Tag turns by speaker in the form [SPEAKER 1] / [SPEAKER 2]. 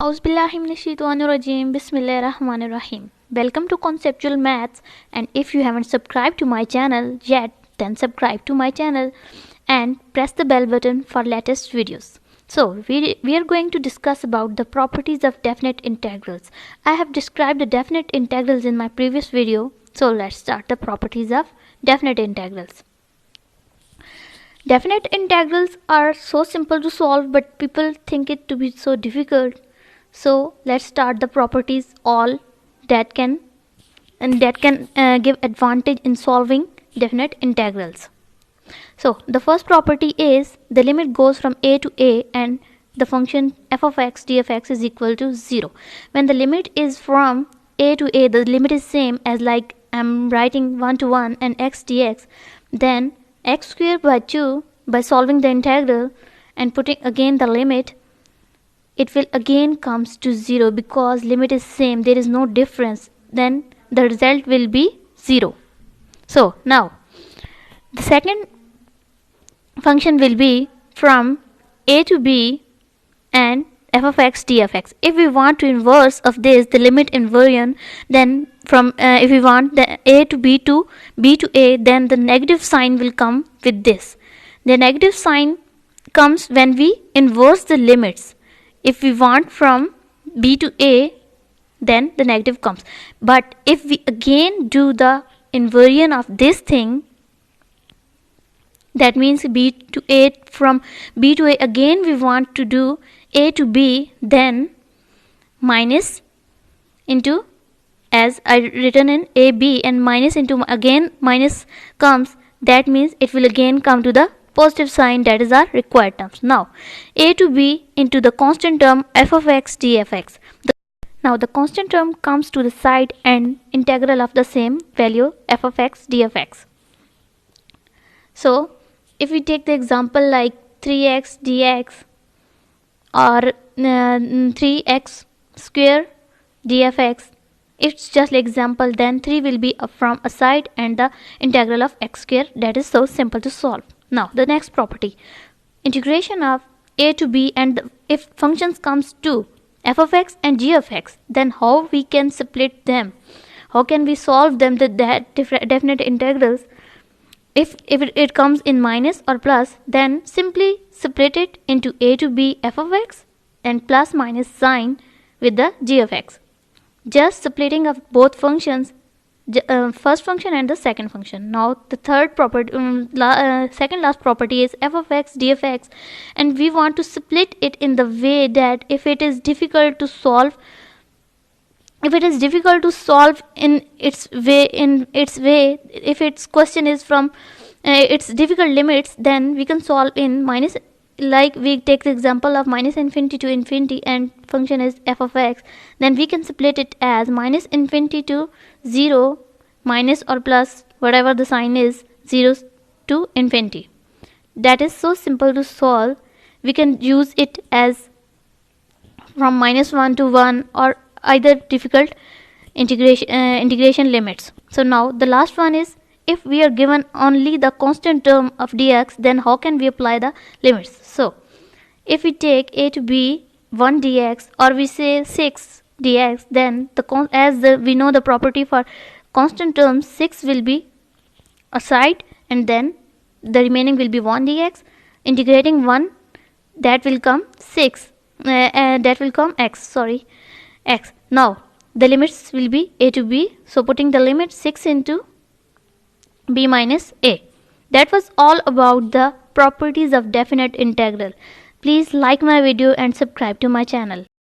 [SPEAKER 1] Auzubillahiminash-shaytanir-rajim. Bismillahir-rahmanir-rahim. Welcome to Conceptual Maths, and if you haven't subscribed to my channel yet, then subscribe to my channel and press the bell button for latest videos. So we are going to discuss about the properties of definite integrals. I have described the definite integrals in my previous video, so let's start the properties of definite integrals. Definite integrals are so simple to solve, but people think it to be so difficult. So let's start the properties all that can give advantage in solving definite integrals. So the first property is the limit goes from a to a and the function f of x d of x is equal to 0. When the limit is from a to a, the limit is same as like I'm writing 1 to 1 and x dx, then x squared by 2 by solving the integral and putting again the limit, it will again comes to 0 because limit is same, there is no difference, then the result will be 0. So now the second function will be from a to b and f of x d of x. If we want to inverse of this, the limit invariant, then from if we want the a to b to a, then the negative sign will come with this. The negative sign comes when we inverse the limits. If we want from b to a, then the negative comes. But if we again do the invariant of this thing, that means b to a, from b to a again we want to do a to b, then minus into, as I written in a b and minus into again minus comes, that means it will again come to the positive sign, that is our required terms. Now a to b into the constant term f of x d of x. Now the constant term comes to the side and integral of the same value f of x d of x. So if we take the example like 3x dx or 3x square d of x, it's just like example, then 3 will be from a side and the integral of x square, that is so simple to solve. Now the next property, integration of a to b, and if functions comes to f of x and g of x, then how we can split them, how can we solve them, that definite integrals. If it comes in minus or plus, then simply split it into a to b f of x and plus minus sign with the g of x. Just splitting of both functions, first function and the second function. Now the third property, second last property is f of x d of x, and we want to split it in the way that if it is difficult to solve, in its way, if its question is from its difficult limits, then we can solve in minus, like we take the example of minus infinity to infinity and function is f of x, then we can split it as minus infinity to 0 minus or plus whatever the sign is 0 to infinity. That is so simple to solve. We can use it as from minus 1 to 1 or either difficult integration limits. So now the last one is, if we are given only the constant term of dx, then how can we apply the limits? So if we take a to b 1 dx or we say 6 dx, then we know the property for constant terms, 6 will be aside and then the remaining will be 1 dx. Integrating 1, that will come 6, that will come x. Now the limits will be a to b, so putting the limit 6 into b minus a. That was all about the properties of definite integral. Please like my video and subscribe to my channel.